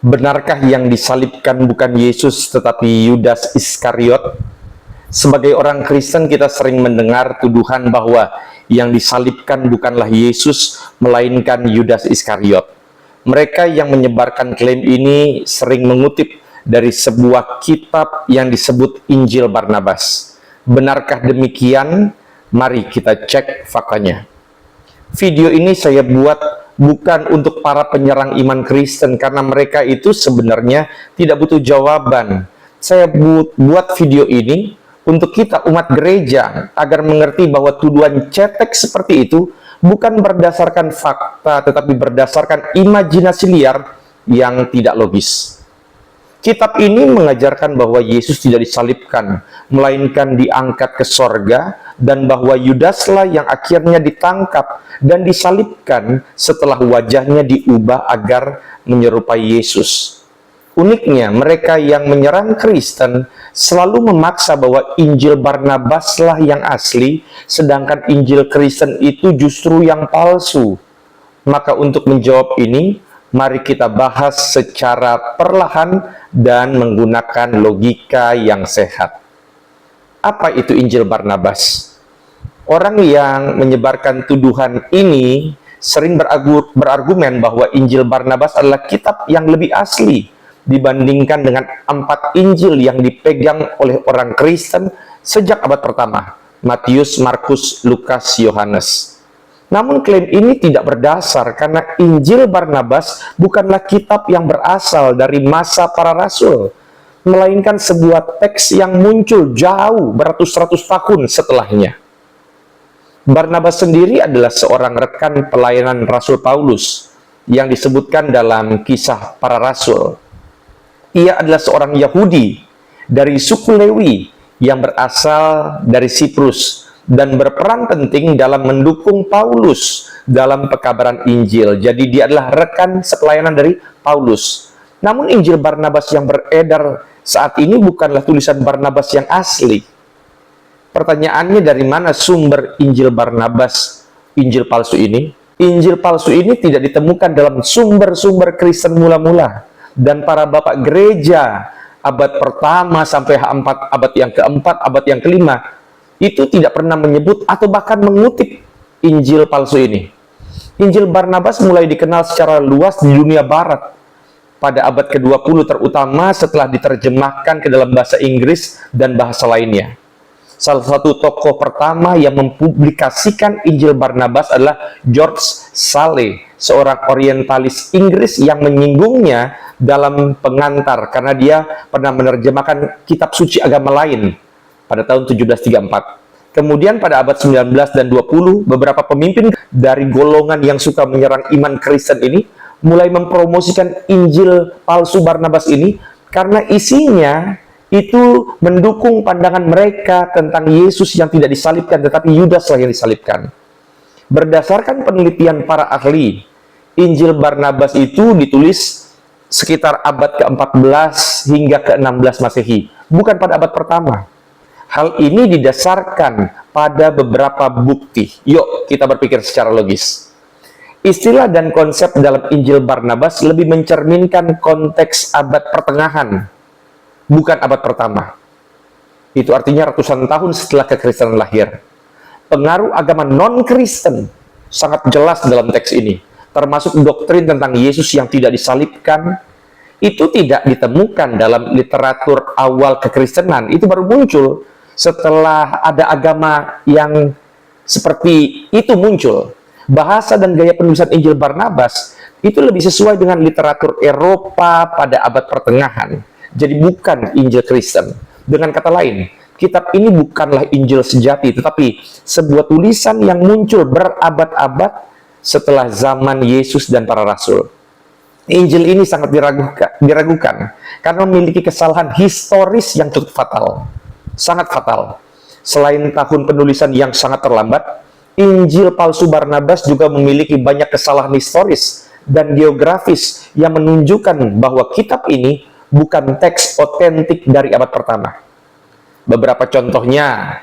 Benarkah yang disalibkan bukan Yesus tetapi Yudas Iskariot? Sebagai orang Kristen kita sering mendengar tuduhan bahwa yang disalibkan bukanlah Yesus melainkan Yudas Iskariot. Mereka yang menyebarkan klaim ini sering mengutip dari sebuah kitab yang disebut Injil Barnabas. Benarkah demikian? Mari kita cek faktanya. Video ini saya buat bukan untuk para penyerang iman Kristen, karena mereka itu sebenarnya tidak butuh jawaban. Saya buat video ini untuk kita umat gereja agar mengerti bahwa tuduhan cetek seperti itu bukan berdasarkan fakta, tetapi berdasarkan imajinasi liar yang tidak logis. Kitab ini mengajarkan bahwa Yesus tidak disalibkan, melainkan diangkat ke sorga, dan bahwa Yudaslah yang akhirnya ditangkap dan disalibkan setelah wajahnya diubah agar menyerupai Yesus. Uniknya, mereka yang menyerang Kristen selalu memaksa bahwa Injil Barnabaslah yang asli, sedangkan Injil Kristen itu justru yang palsu. Maka untuk menjawab ini, mari kita bahas secara perlahan dan menggunakan logika yang sehat. Apa itu Injil Barnabas? Orang yang menyebarkan tuduhan ini sering berargumen bahwa Injil Barnabas adalah kitab yang lebih asli dibandingkan dengan 4 Injil yang dipegang oleh orang Kristen sejak abad pertama, Matius, Markus, Lukas, Yohanes. Namun klaim ini tidak berdasar karena Injil Barnabas bukanlah kitab yang berasal dari masa para rasul, melainkan sebuah teks yang muncul jauh beratus-ratus tahun setelahnya. Barnabas sendiri adalah seorang rekan pelayanan Rasul Paulus yang disebutkan dalam Kisah Para Rasul. Ia adalah seorang Yahudi dari suku Lewi yang berasal dari Siprus dan berperan penting dalam mendukung Paulus dalam pekabaran Injil. Jadi dia adalah rekan sepelayanan dari Paulus. Namun Injil Barnabas yang beredar saat ini bukanlah tulisan Barnabas yang asli. Pertanyaannya, dari mana sumber Injil Barnabas, Injil palsu ini? Injil palsu ini tidak ditemukan dalam sumber-sumber Kristen mula-mula. Dan para bapak gereja abad pertama sampai abad yang keempat, abad yang kelima, itu tidak pernah menyebut atau bahkan mengutip Injil palsu ini. Injil Barnabas mulai dikenal secara luas di dunia barat pada abad ke-20, terutama setelah diterjemahkan ke dalam bahasa Inggris dan bahasa lainnya. Salah satu tokoh pertama yang mempublikasikan Injil Barnabas adalah George Sale, seorang orientalis Inggris yang menyinggungnya dalam Pengantar karena dia pernah menerjemahkan kitab suci agama lain pada tahun 1734. Kemudian pada abad 19 dan 20, beberapa pemimpin dari golongan yang suka menyerang iman Kristen ini mulai mempromosikan Injil palsu Barnabas ini karena isinya itu mendukung pandangan mereka tentang Yesus yang tidak disalibkan, tetapi Yudaslah yang disalibkan. Berdasarkan penelitian para ahli, Injil Barnabas itu ditulis sekitar abad ke-14 hingga ke-16 Masehi, bukan pada abad pertama. Hal ini didasarkan pada beberapa bukti. Yuk kita berpikir secara logis. Istilah dan konsep dalam Injil Barnabas lebih mencerminkan konteks abad pertengahan, bukan abad pertama. Itu artinya ratusan tahun setelah kekristenan lahir. Pengaruh agama non-Kristen sangat jelas dalam teks ini, termasuk doktrin tentang Yesus yang tidak disalibkan. Itu tidak ditemukan dalam literatur awal kekristenan. Itu baru muncul setelah ada agama yang seperti itu muncul. Bahasa dan gaya penulisan Injil Barnabas itu lebih sesuai dengan literatur Eropa pada abad pertengahan. Jadi bukan Injil Kristen. Dengan kata lain, kitab ini bukanlah Injil sejati, tetapi sebuah tulisan yang muncul berabad-abad setelah zaman Yesus dan para rasul. Injil ini sangat diragukan karena memiliki kesalahan historis yang cukup fatal. Sangat fatal. Selain tahun penulisan yang sangat terlambat, Injil palsu Barnabas juga memiliki banyak kesalahan historis dan geografis yang menunjukkan bahwa kitab ini bukan teks otentik dari abad pertama. Beberapa contohnya,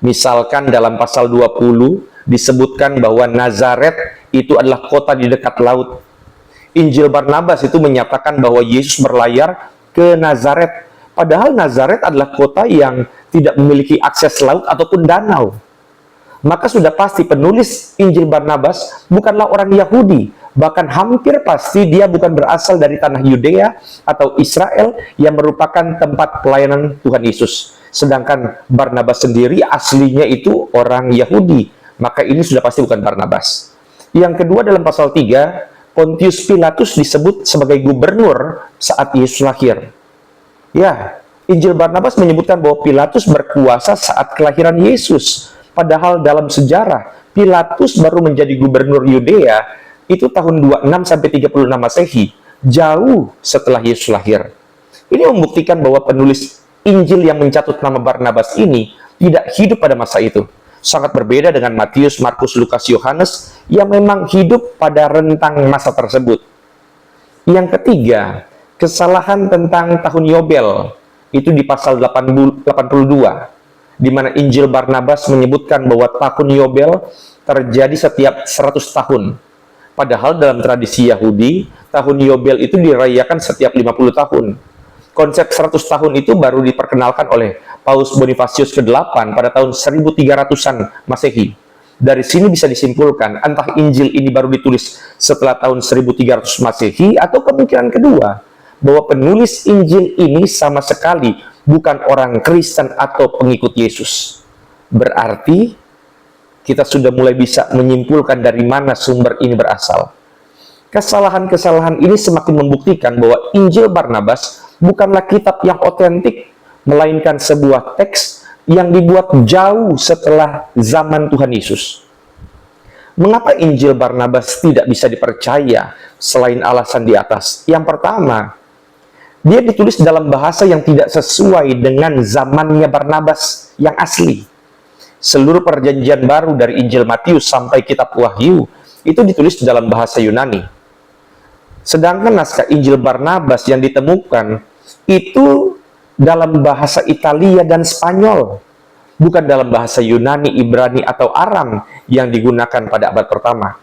misalkan dalam pasal 20 disebutkan bahwa Nazaret itu adalah kota di dekat laut. Injil Barnabas itu menyatakan bahwa Yesus berlayar ke Nazaret. Padahal Nazaret adalah kota yang tidak memiliki akses laut ataupun danau. Maka sudah pasti penulis Injil Barnabas bukanlah orang Yahudi. Bahkan hampir pasti dia bukan berasal dari tanah Yudea atau Israel yang merupakan tempat pelayanan Tuhan Yesus. Sedangkan Barnabas sendiri aslinya itu orang Yahudi. Maka ini sudah pasti bukan Barnabas. Yang kedua, dalam pasal 3, Pontius Pilatus disebut sebagai gubernur saat Yesus lahir. Ya, Injil Barnabas menyebutkan bahwa Pilatus berkuasa saat kelahiran Yesus. Padahal dalam sejarah, Pilatus baru menjadi gubernur Yudea itu tahun 26 sampai 36 Masehi, jauh setelah Yesus lahir. Ini membuktikan bahwa penulis Injil yang mencatut nama Barnabas ini tidak hidup pada masa itu. Sangat berbeda dengan Matius, Markus, Lukas, Yohanes yang memang hidup pada rentang masa tersebut. Yang ketiga, kesalahan tentang tahun Yobel itu di pasal 82, di mana Injil Barnabas menyebutkan bahwa tahun Yobel terjadi setiap 100 tahun. Padahal dalam tradisi Yahudi, tahun Yobel itu dirayakan setiap 50 tahun. Konsep 100 tahun itu baru diperkenalkan oleh Paus Bonifasius ke-8 pada tahun 1300-an Masehi. Dari sini bisa disimpulkan, entah Injil ini baru ditulis setelah tahun 1300 Masehi atau kemungkinan kedua, bahwa penulis Injil ini sama sekali bukan orang Kristen atau pengikut Yesus. Berarti kita sudah mulai bisa menyimpulkan dari mana sumber ini berasal. Kesalahan-kesalahan ini semakin membuktikan bahwa Injil Barnabas bukanlah kitab yang otentik, melainkan sebuah teks yang dibuat jauh setelah zaman Tuhan Yesus. Mengapa Injil Barnabas tidak bisa dipercaya selain alasan di atas? Yang pertama, dia ditulis dalam bahasa yang tidak sesuai dengan zamannya Barnabas yang asli. Seluruh perjanjian baru dari Injil Matius sampai kitab Wahyu itu ditulis dalam bahasa Yunani. Sedangkan naskah Injil Barnabas yang ditemukan itu dalam bahasa Italia dan Spanyol, bukan dalam bahasa Yunani, Ibrani, atau Aram yang digunakan pada abad pertama.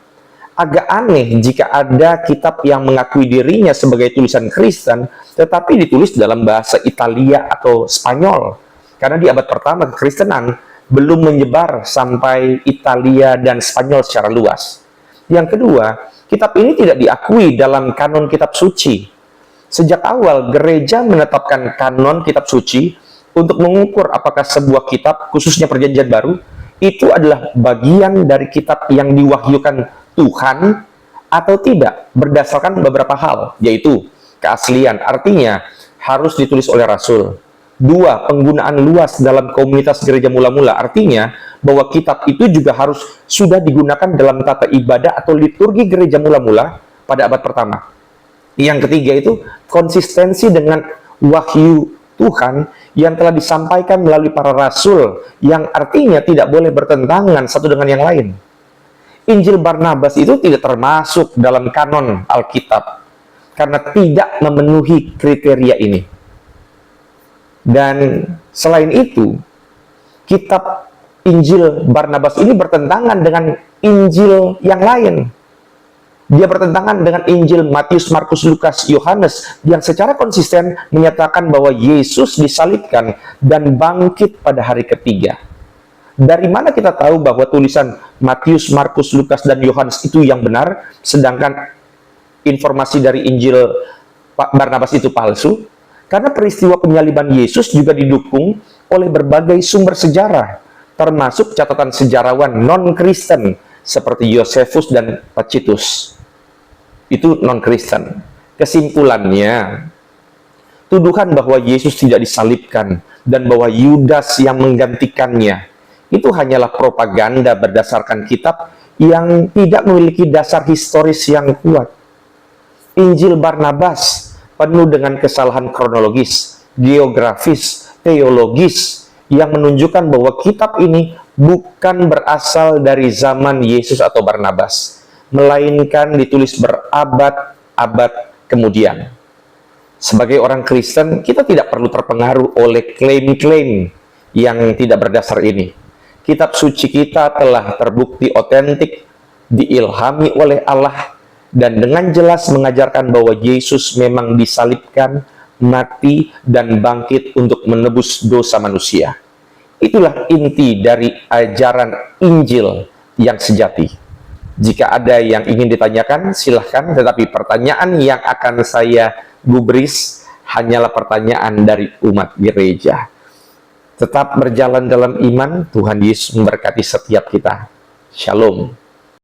Agak aneh jika ada kitab yang mengakui dirinya sebagai tulisan Kristen, tetapi ditulis dalam bahasa Italia atau Spanyol. Karena di abad pertama kekristenan belum menyebar sampai Italia dan Spanyol secara luas. Yang kedua, kitab ini tidak diakui dalam kanon kitab suci. Sejak awal, gereja menetapkan kanon kitab suci untuk mengukur apakah sebuah kitab, khususnya perjanjian baru, itu adalah bagian dari kitab yang diwahyukan Tuhan atau tidak, berdasarkan beberapa hal, yaitu keaslian, artinya harus ditulis oleh Rasul. Dua, penggunaan luas dalam komunitas gereja mula-mula, artinya bahwa kitab itu juga harus sudah digunakan dalam tata ibadah atau liturgi gereja mula-mula pada abad pertama. Yang ketiga itu konsistensi dengan wahyu Tuhan yang telah disampaikan melalui para rasul, yang artinya tidak boleh bertentangan satu dengan yang lain. Injil Barnabas itu tidak termasuk dalam kanon Alkitab karena tidak memenuhi kriteria ini. Dan selain itu, kitab Injil Barnabas ini bertentangan dengan Injil yang lain. Dia bertentangan dengan Injil Matius, Markus, Lukas, Yohanes yang secara konsisten menyatakan bahwa Yesus disalibkan dan bangkit pada hari ketiga. Dari mana kita tahu bahwa tulisan Matius, Markus, Lukas, dan Yohanes itu yang benar, sedangkan informasi dari Injil Barnabas itu palsu? Karena peristiwa penyaliban Yesus juga didukung oleh berbagai sumber sejarah, termasuk catatan sejarawan non-Kristen seperti Yosefus dan Tacitus. Itu non-Kristen. Kesimpulannya, tuduhan bahwa Yesus tidak disalibkan dan bahwa Yudas yang menggantikannya itu hanyalah propaganda berdasarkan kitab yang tidak memiliki dasar historis yang kuat. Injil Barnabas penuh dengan kesalahan kronologis, geografis, teologis yang menunjukkan bahwa kitab ini bukan berasal dari zaman Yesus atau Barnabas, melainkan ditulis berabad-abad kemudian. Sebagai orang Kristen, kita tidak perlu terpengaruh oleh klaim-klaim yang tidak berdasar ini. Kitab suci kita telah terbukti otentik, diilhami oleh Allah, dan dengan jelas mengajarkan bahwa Yesus memang disalibkan, mati, dan bangkit untuk menebus dosa manusia. Itulah inti dari ajaran Injil yang sejati. Jika ada yang ingin ditanyakan, silahkan, tetapi pertanyaan yang akan saya gubris hanyalah pertanyaan dari umat gereja. Tetap berjalan dalam iman, Tuhan Yesus memberkati setiap kita. Shalom.